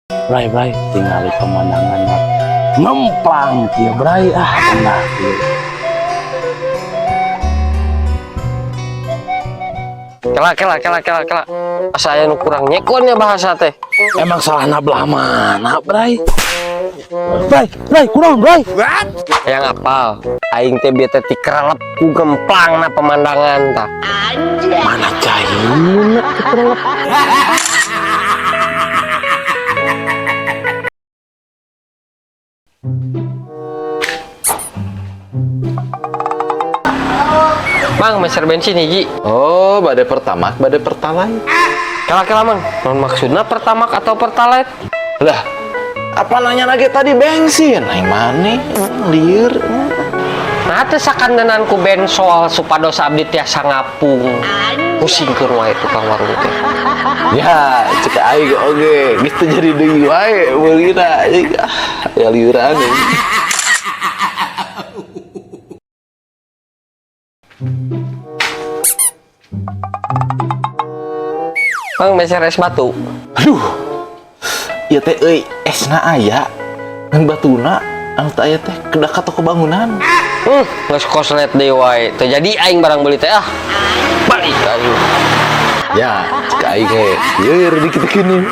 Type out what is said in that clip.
Bray, tinggali pemandangan ngemplang kieu Bray, enak kieu. Kela. Asa aya nu kurang nyekonnya bahasa teh. Emang salahna belah mana Bray? Bray, kurang Bray. Yang apal, aing teh bieu teh tikrelep ku gemplangna pemandangan tah. Mana caina tikrelep. Mang, meser bensin hiji. Oh, badai pertamak, badai pertalite. Kela mang, non maksudna pertamak atau pertalite? Lah, apa nanya lagi tadi bensin? Aing mani, liur. Nah, teu sakandenan ku bensol supados abdi tiasa ngapung. Pusingkeun wae tukang warung teh. Ya, cek aing oge, gitu jadi deui wae meulina. Ya liuran. Mang, meser es batu. Aduh. Ieu teh euy, esna aya. Ngan batuna anu teh aya teh kedak ka toko bangunan. Geus koslet deui wae. Teu jadi aing barang beli teh balik aing. Ya, cek aing ge, lieur dikit-dikit nih.